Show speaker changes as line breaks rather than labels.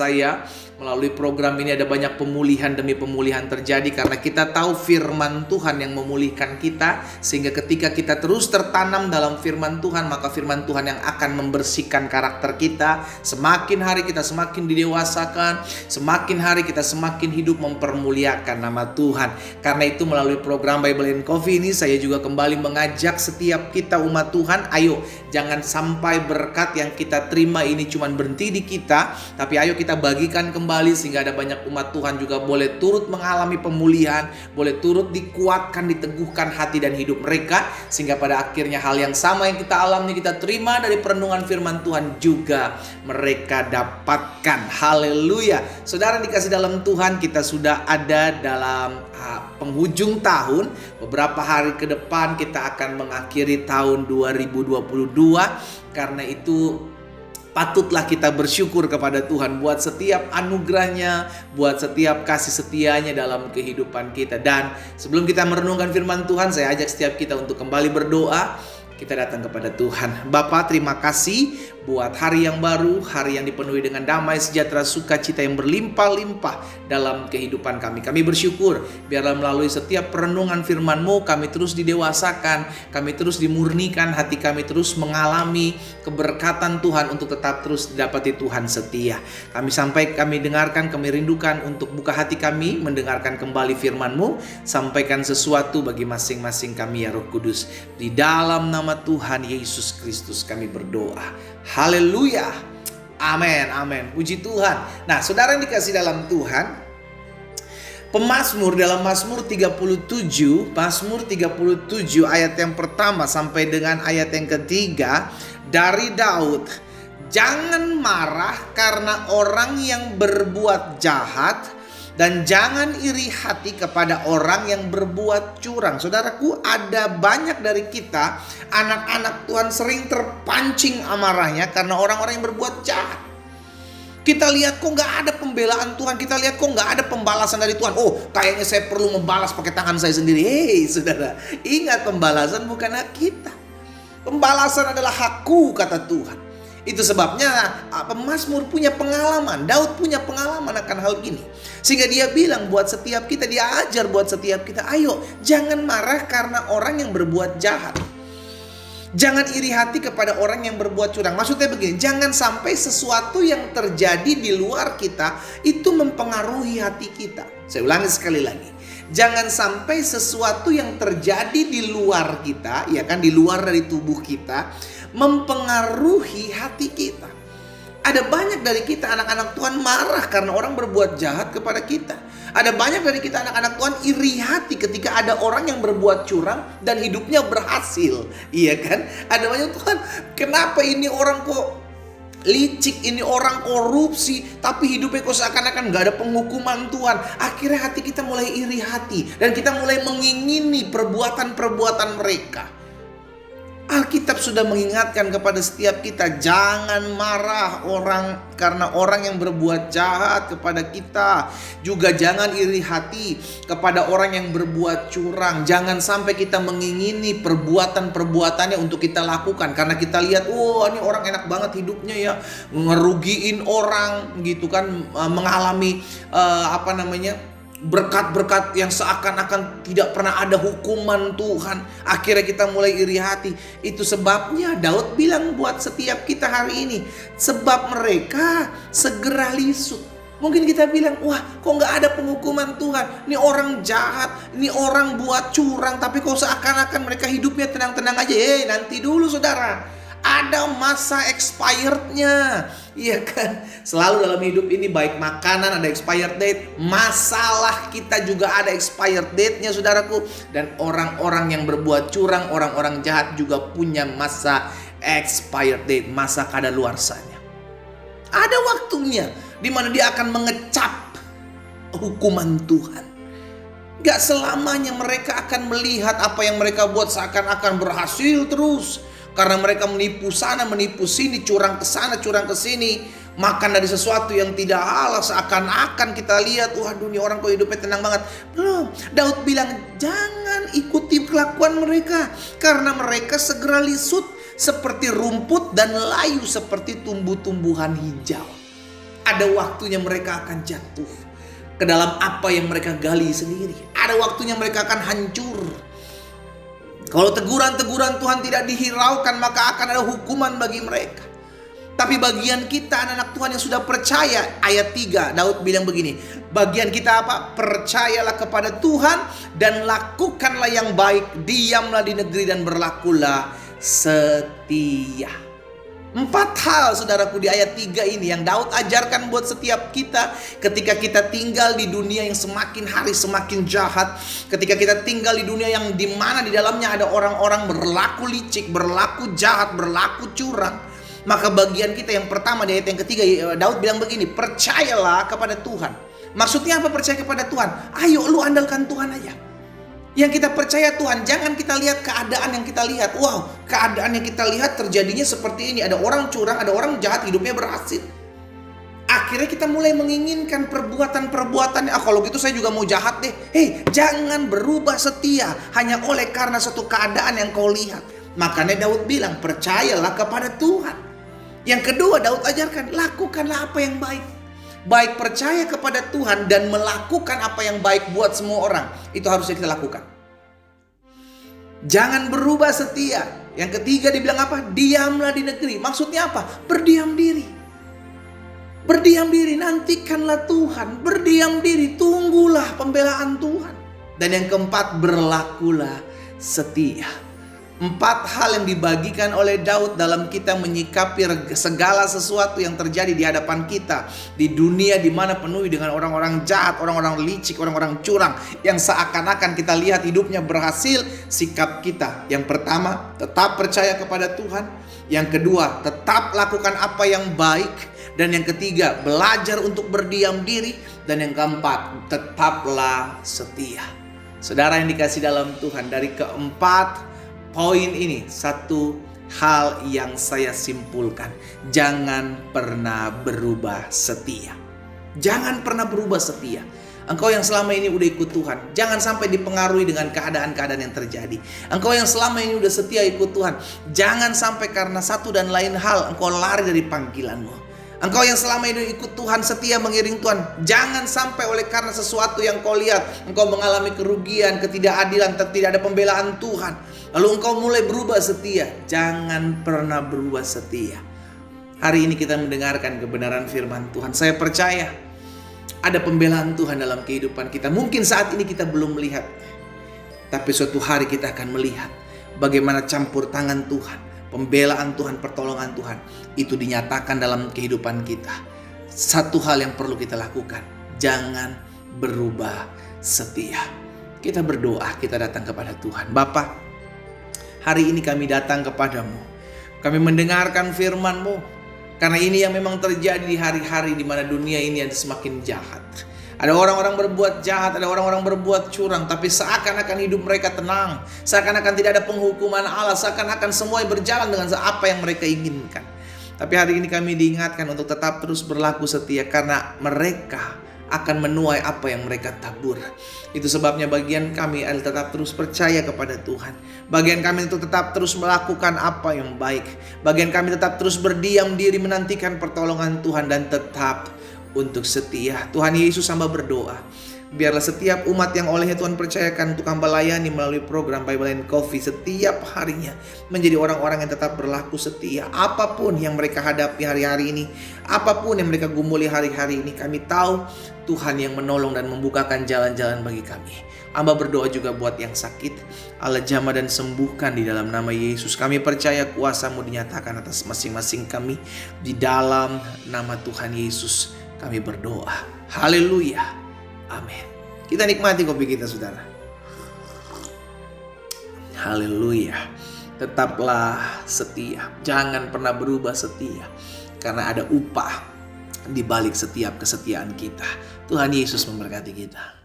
saya. Melalui program ini ada banyak pemulihan demi pemulihan terjadi karena kita tahu firman Tuhan yang memulihkan kita. Sehingga ketika kita terus tertanam dalam firman Tuhan, maka firman Tuhan yang akan membersihkan karakter kita. Semakin hari kita semakin didewasakan, semakin hari kita semakin hidup mempermuliakan nama Tuhan. Karena itu melalui program Bible and Coffee ini saya juga kembali mengajak setiap kita umat Tuhan, ayo jangan sampai berkat yang kita terima ini cuma berhenti di kita, tapi ayo kita bagikan kembali sehingga ada banyak umat Tuhan juga boleh turut mengalami pemulihan, boleh turut dikuatkan, diteguhkan hati dan hidup mereka, sehingga pada akhirnya hal yang sama yang kita alami, kita terima dari perenungan firman Tuhan juga mereka dapatkan. Haleluya. Saudara dikasih dalam Tuhan, kita sudah ada dalam penghujung tahun. Beberapa hari ke depan kita akan mengakhiri tahun 2022. Karena itu patutlah kita bersyukur kepada Tuhan buat setiap anugerahnya, buat setiap kasih setianya dalam kehidupan kita. Dan sebelum kita merenungkan firman Tuhan, saya ajak setiap kita untuk kembali berdoa. Kita datang kepada Tuhan. Bapa, terima kasih buat hari yang baru, hari yang dipenuhi dengan damai, sejahtera, sukacita yang berlimpah-limpah dalam kehidupan kami. Kami bersyukur, biarlah melalui setiap perenungan firman-Mu, kami terus didewasakan, kami terus dimurnikan, hati kami terus mengalami keberkatan Tuhan untuk tetap terus didapati Tuhan setia. Kami dengarkan, kami rindukan untuk buka hati kami, mendengarkan kembali firman-Mu, sampaikan sesuatu bagi masing-masing kami ya Roh Kudus. Di dalam nama Tuhan Yesus Kristus kami berdoa. Haleluya. Amin, amin. Puji Tuhan. Nah, saudara yang dikasih dalam Tuhan, pemazmur dalam Mazmur 37, Mazmur 37 ayat yang pertama sampai dengan ayat yang ketiga dari Daud. Jangan marah karena orang yang berbuat jahat, dan jangan iri hati kepada orang yang berbuat curang. Saudaraku, ada banyak dari kita, anak-anak Tuhan, sering terpancing amarahnya karena orang-orang yang berbuat jahat. Kita lihat kok gak ada pembelaan Tuhan, kita lihat kok gak ada pembalasan dari Tuhan. Oh, kayaknya saya perlu membalas pakai tangan saya sendiri. Hei saudara, ingat pembalasan bukan hak kita. Pembalasan adalah hakku, kata Tuhan. Itu sebabnya pemazmur punya pengalaman, Daud punya pengalaman akan hal ini. Sehingga dia bilang buat setiap kita, dia ajar buat setiap kita, ayo jangan marah karena orang yang berbuat jahat. Jangan iri hati kepada orang yang berbuat curang. Maksudnya begini, jangan sampai sesuatu yang terjadi di luar kita itu mempengaruhi hati kita. Saya ulangi sekali lagi. Jangan sampai sesuatu yang terjadi di luar kita, ya kan, di luar dari tubuh kita, mempengaruhi hati kita. Ada banyak dari kita anak-anak Tuhan marah karena orang berbuat jahat kepada kita. Ada banyak dari kita anak-anak Tuhan iri hati ketika ada orang yang berbuat curang dan hidupnya berhasil. Iya kan? Ada banyak Tuhan, kenapa ini orang kok licik, ini orang korupsi, tapi hidupnya kok seakan-akan gak ada penghukuman Tuhan. Akhirnya hati kita mulai iri hati dan kita mulai mengingini perbuatan-perbuatan mereka. Alkitab sudah mengingatkan kepada setiap kita, jangan marah karena orang yang berbuat jahat kepada kita. Juga jangan iri hati kepada orang yang berbuat curang. Jangan sampai kita mengingini perbuatan-perbuatannya untuk kita lakukan. Karena kita lihat, oh ini orang enak banget hidupnya ya, ngerugiin orang gitu kan, mengalami berkat-berkat yang seakan-akan tidak pernah ada hukuman Tuhan. Akhirnya kita mulai iri hati. Itu sebabnya Daud bilang buat setiap kita hari ini, sebab mereka segera lisut. Mungkin kita bilang, wah kok gak ada penghukuman Tuhan, ini orang jahat, ini orang buat curang, tapi kok seakan-akan mereka hidupnya tenang-tenang aja. Nanti dulu saudara, ada masa expirednya, iya kan? Selalu dalam hidup ini baik makanan ada expired date, masalah kita juga ada expired date-nya saudaraku. Dan orang-orang yang berbuat curang, orang-orang jahat juga punya masa expired date, masa kadaluarsanya. Ada waktunya di mana dia akan mengecap hukuman Tuhan. Gak selamanya mereka akan melihat apa yang mereka buat seakan-akan berhasil terus. Karena mereka menipu sana, menipu sini, curang ke sana, curang ke sini, makan dari sesuatu yang tidak halal, seakan-akan kita lihat, waduh ini orang kok hidupnya tenang banget. Belum. Daud bilang jangan ikuti kelakuan mereka, karena mereka segera lisut seperti rumput dan layu seperti tumbuh-tumbuhan hijau. Ada waktunya mereka akan jatuh ke dalam apa yang mereka gali sendiri. Ada waktunya mereka akan hancur. Kalau teguran-teguran Tuhan tidak dihiraukan, maka akan ada hukuman bagi mereka. Tapi bagian kita anak-anak Tuhan yang sudah percaya, ayat 3 Daud bilang begini, bagian kita apa? Percayalah kepada Tuhan dan lakukanlah yang baik, diamlah di negeri dan berlakulah setia. 4 hal saudaraku di ayat 3 ini yang Daud ajarkan buat setiap kita ketika kita tinggal di dunia yang semakin hari semakin jahat, ketika kita tinggal di dunia yang dimana di dalamnya ada orang-orang berlaku licik, berlaku jahat, berlaku curang. Maka bagian kita yang pertama di ayat yang ketiga, Daud bilang begini, percayalah kepada Tuhan. Maksudnya apa percaya kepada Tuhan? Ayo lu andalkan Tuhan aja. Yang kita percaya Tuhan, jangan kita lihat keadaan yang kita lihat. Wow, keadaan yang kita lihat terjadinya seperti ini. Ada orang curang, ada orang jahat, hidupnya berhasil. Akhirnya kita mulai menginginkan perbuatan-perbuatan. Kalau gitu saya juga mau jahat deh. Hei, jangan berubah setia hanya oleh karena satu keadaan yang kau lihat. Makanya Daud bilang, percayalah kepada Tuhan. Yang kedua Daud ajarkan, lakukanlah apa yang baik. Baik percaya kepada Tuhan dan melakukan apa yang baik buat semua orang. Itu harusnya kita lakukan. Jangan berubah setia. Yang ketiga dibilang apa? Diamlah di negeri. Maksudnya apa? Berdiam diri. Berdiam diri, nantikanlah Tuhan. Berdiam diri, tunggulah pembelaan Tuhan. Dan yang keempat, berlakulah setia. 4 hal yang dibagikan oleh Daud dalam kita menyikapi segala sesuatu yang terjadi di hadapan kita. Di dunia di mana penuh dengan orang-orang jahat, orang-orang licik, orang-orang curang. Yang seakan-akan kita lihat hidupnya berhasil, sikap kita. Yang pertama, tetap percaya kepada Tuhan. Yang kedua, tetap lakukan apa yang baik. Dan yang ketiga, belajar untuk berdiam diri. Dan yang keempat, tetaplah setia. Saudara yang dikasih dalam Tuhan, dari keempat poin ini, satu hal yang saya simpulkan, jangan pernah berubah setia. Jangan pernah berubah setia. Engkau yang selama ini udah ikut Tuhan, jangan sampai dipengaruhi dengan keadaan-keadaan yang terjadi. Engkau yang selama ini udah setia ikut Tuhan, jangan sampai karena satu dan lain hal engkau lari dari panggilanmu. Engkau yang selama ini ikut Tuhan, setia mengiring Tuhan, jangan sampai oleh karena sesuatu yang kau lihat engkau mengalami kerugian, ketidakadilan, tidak ada pembelaan Tuhan, lalu engkau mulai berubah setia. Jangan pernah berubah setia. Hari ini kita mendengarkan kebenaran firman Tuhan. Saya percaya ada pembelaan Tuhan dalam kehidupan kita. Mungkin saat ini kita belum melihat, tapi suatu hari kita akan melihat bagaimana campur tangan Tuhan, pembelaan Tuhan, pertolongan Tuhan itu dinyatakan dalam kehidupan kita. Satu hal yang perlu kita lakukan, jangan berubah setia. Kita berdoa, kita datang kepada Tuhan. Bapa, hari ini kami datang kepadamu. Kami mendengarkan firman-Mu, karena ini yang memang terjadi di hari-hari di mana dunia ini ada semakin jahat. Ada orang-orang berbuat jahat, ada orang-orang berbuat curang, tapi seakan-akan hidup mereka tenang, seakan-akan tidak ada penghukuman Allah, seakan-akan semua berjalan dengan apa yang mereka inginkan. Tapi hari ini kami diingatkan untuk tetap terus berlaku setia, karena mereka akan menuai apa yang mereka tabur. Itu sebabnya bagian kami adalah tetap terus percaya kepada Tuhan. Bagian kami untuk tetap terus melakukan apa yang baik. Bagian kami tetap terus berdiam diri menantikan pertolongan Tuhan dan tetap untuk setia. Tuhan Yesus, hamba berdoa, biarlah setiap umat yang olehnya Tuhan percayakan untuk hamba layani melalui program Bible and Coffee setiap harinya menjadi orang-orang yang tetap berlaku setia. Apapun yang mereka hadapi hari-hari ini, apapun yang mereka gumuli hari-hari ini, kami tahu Tuhan yang menolong dan membukakan jalan-jalan bagi kami. Hamba berdoa juga buat yang sakit, Allah jamah dan sembuhkan di dalam nama Yesus. Kami percaya kuasa-Mu dinyatakan atas masing-masing kami. Di dalam nama Tuhan Yesus kami berdoa. Haleluya. Amin. Kita nikmati kopi kita, saudara. Haleluya. Tetaplah setia. Jangan pernah berubah setia. Karena ada upah di balik setiap kesetiaan kita. Tuhan Yesus memberkati kita.